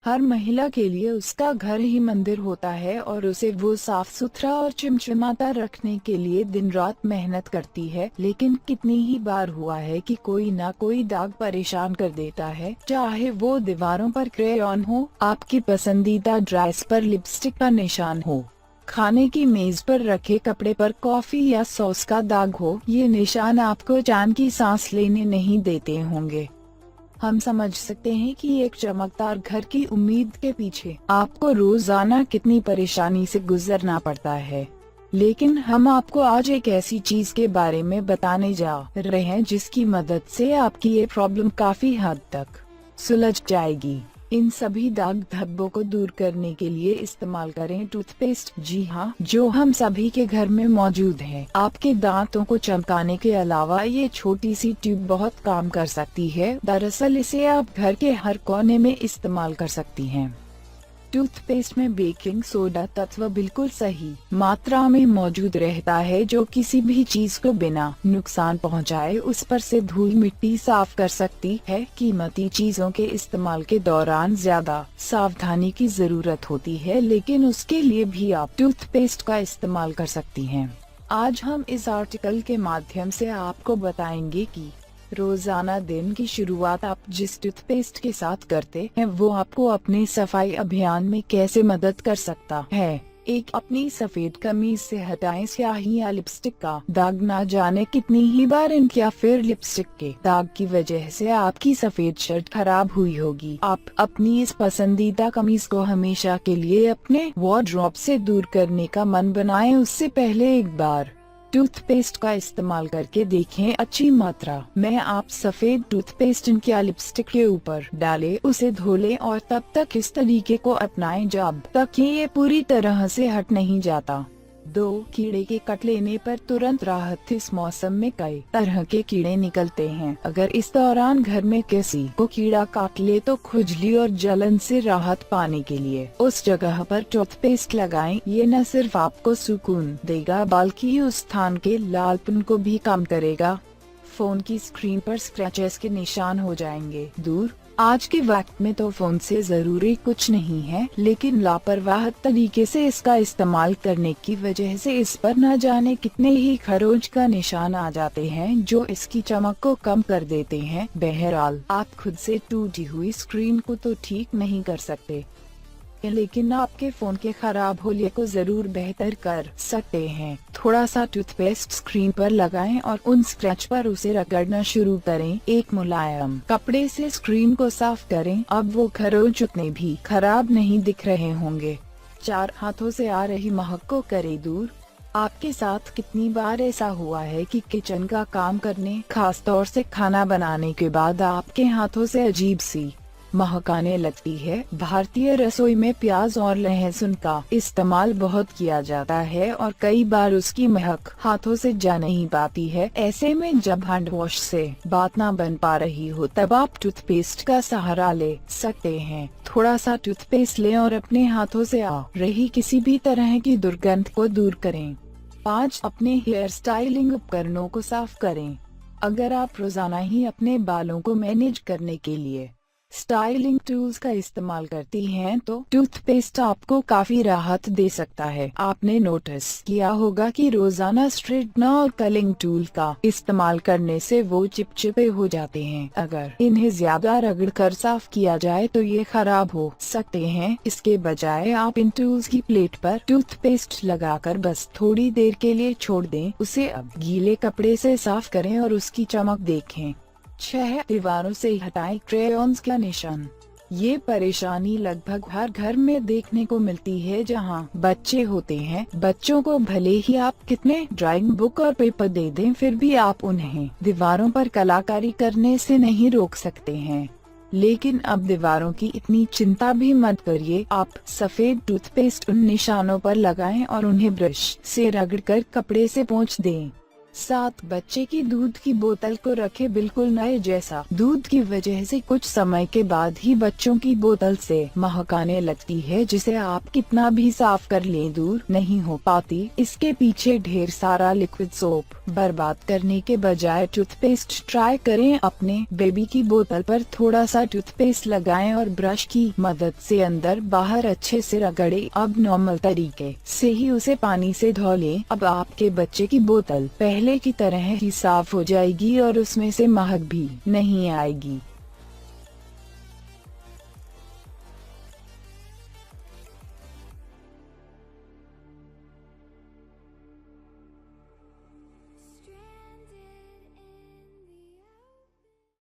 हर महिला के लिए उसका घर ही मंदिर होता है और उसे वो साफ सुथरा और चिमचिमाता रखने के लिए दिन रात मेहनत करती है। लेकिन कितनी ही बार हुआ है कि कोई ना कोई दाग परेशान कर देता है, चाहे वो दीवारों पर क्रेयॉन हो, आपकी पसंदीदा ड्रेस पर लिपस्टिक का निशान हो, खाने की मेज पर रखे कपड़े पर कॉफी या सॉस का दाग हो। ये निशान आपको चैन की सांस लेने नहीं देते होंगे। हम समझ सकते हैं कि एक चमकदार घर की उम्मीद के पीछे आपको रोजाना कितनी परेशानी से गुजरना पड़ता है। लेकिन हम आपको आज एक ऐसी चीज के बारे में बताने जा रहे हैं जिसकी मदद से आपकी ये प्रॉब्लम काफी हद तक सुलझ जाएगी। इन सभी दाग धब्बों को दूर करने के लिए इस्तेमाल करें टूथपेस्ट। जी हाँ, जो हम सभी के घर में मौजूद है। आपके दांतों को चमकाने के अलावा ये छोटी सी ट्यूब बहुत काम कर सकती है। दरअसल इसे आप घर के हर कोने में इस्तेमाल कर सकती हैं। टूथपेस्ट में बेकिंग सोडा तत्व बिल्कुल सही मात्रा में मौजूद रहता है, जो किसी भी चीज को बिना नुकसान पहुंचाए उस पर से धूल मिट्टी साफ कर सकती है। कीमती चीजों के इस्तेमाल के दौरान ज्यादा सावधानी की जरूरत होती है, लेकिन उसके लिए भी आप टूथपेस्ट का इस्तेमाल कर सकती हैं। आज हम इस आर्टिकल के माध्यम से आपको बताएंगे कि रोजाना दिन की शुरुआत आप जिस टूथपेस्ट के साथ करते हैं वो आपको अपने सफाई अभियान में कैसे मदद कर सकता है। एक, अपनी सफेद कमीज से हटाएं स्याही या लिपस्टिक का दाग। ना जाने कितनी ही बार इंक या फिर लिपस्टिक के दाग की वजह से आपकी सफेद शर्ट खराब हुई होगी। आप अपनी इस पसंदीदा कमीज को हमेशा के लिए अपने वार्डरोब से दूर करने का मन बनाएं। उससे पहले एक बार टूथपेस्ट का इस्तेमाल करके देखें। अच्छी मात्रा में आप सफेद टूथपेस्ट या लिपस्टिक के ऊपर डालें, उसे धो लें और तब तक इस तरीके को अपनाएं जब तक कि ये पूरी तरह से हट नहीं जाता। 2, कीड़े के कट लेने पर तुरंत राहत। इस मौसम में कई तरह के कीड़े निकलते हैं। अगर इस दौरान घर में किसी को कीड़ा काट ले तो खुजली और जलन से राहत पाने के लिए उस जगह पर टूथपेस्ट लगाएं। ये न सिर्फ आपको सुकून देगा बल्कि उस स्थान के लालपन को भी कम करेगा। फोन की स्क्रीन पर स्क्रैचेस के निशान हो जाएंगे दूर। आज के वक्त में तो फोन से जरूरी कुछ नहीं है, लेकिन लापरवाह तरीके से इसका इस्तेमाल करने की वजह से इस पर न जाने कितने ही खरोंच का निशान आ जाते हैं, जो इसकी चमक को कम कर देते हैं। बहरहाल, आप खुद से टूटी हुई स्क्रीन को तो ठीक नहीं कर सकते, लेकिन आपके फोन के खराब होने को जरूर बेहतर कर सकते हैं। थोड़ा सा टूथपेस्ट स्क्रीन पर लगाएं और उन स्क्रैच पर उसे रगड़ना शुरू करें। एक मुलायम कपड़े से स्क्रीन को साफ करें। अब वो खरोंच उतने भी खराब नहीं दिख रहे होंगे। 4, हाथों से आ रही महक को करें दूर। आपके साथ कितनी बार ऐसा हुआ है कि किचन का काम करने, खास तौर से खाना बनाने के बाद आपके हाथों से अजीब सी महक आने लगती है। भारतीय रसोई में प्याज और लहसुन का इस्तेमाल बहुत किया जाता है और कई बार उसकी महक हाथों से जा नहीं पाती है। ऐसे में जब हैंड वॉश से बात ना बन पा रही हो तब आप टूथपेस्ट का सहारा ले सकते हैं। थोड़ा सा टूथपेस्ट लें और अपने हाथों से आ रही किसी भी तरह की दुर्गंध को दूर करें। 5, अपने हेयर स्टाइलिंग उपकरणों को साफ करें। अगर आप रोजाना ही अपने बालों को मैनेज करने के लिए स्टाइलिंग टूल्स का इस्तेमाल करती हैं तो टूथपेस्ट आपको काफी राहत दे सकता है। आपने नोटिस किया होगा कि रोजाना स्ट्रेटनर और कलिंग टूल का इस्तेमाल करने से वो चिपचिपे हो जाते हैं। अगर इन्हें ज्यादा रगड़ कर साफ किया जाए तो ये खराब हो सकते हैं। इसके बजाय आप इन टूल्स की प्लेट पर टूथपेस्ट लगाकर बस थोड़ी देर के लिए छोड़ दें। उसे अब गीले कपड़े से साफ करें और उसकी चमक देखें। 6, दीवारों से हटाएं क्रेयॉन्स का निशान। ये परेशानी लगभग हर घर में देखने को मिलती है जहां बच्चे होते हैं। बच्चों को भले ही आप कितने ड्राइंग बुक और पेपर दे दें, फिर भी आप उन्हें दीवारों पर कलाकारी करने से नहीं रोक सकते हैं। लेकिन अब दीवारों की इतनी चिंता भी मत करिए। आप सफेद टूथपेस्ट उन निशानों पर लगाएं और उन्हें ब्रश से रगड़कर कपड़े से पोंछ दें। साथ बच्चे की दूध की बोतल को रखे बिल्कुल नए जैसा। दूध की वजह से कुछ समय के बाद ही बच्चों की बोतल से महक आने लगती है, जिसे आप कितना भी साफ कर लें दूर नहीं हो पाती। इसके पीछे ढेर सारा लिक्विड सोप बर्बाद करने के बजाय टूथपेस्ट ट्राई करें। अपने बेबी की बोतल पर थोड़ा सा टूथपेस्ट लगाएं और ब्रश की मदद से अंदर बाहर अच्छे से रगड़े। अब नॉर्मल तरीके से ही उसे पानी से धो लें। अब आपके बच्चे की बोतल पहले की तरह ही साफ हो जाएगी और उसमें से महक भी नहीं आएगी।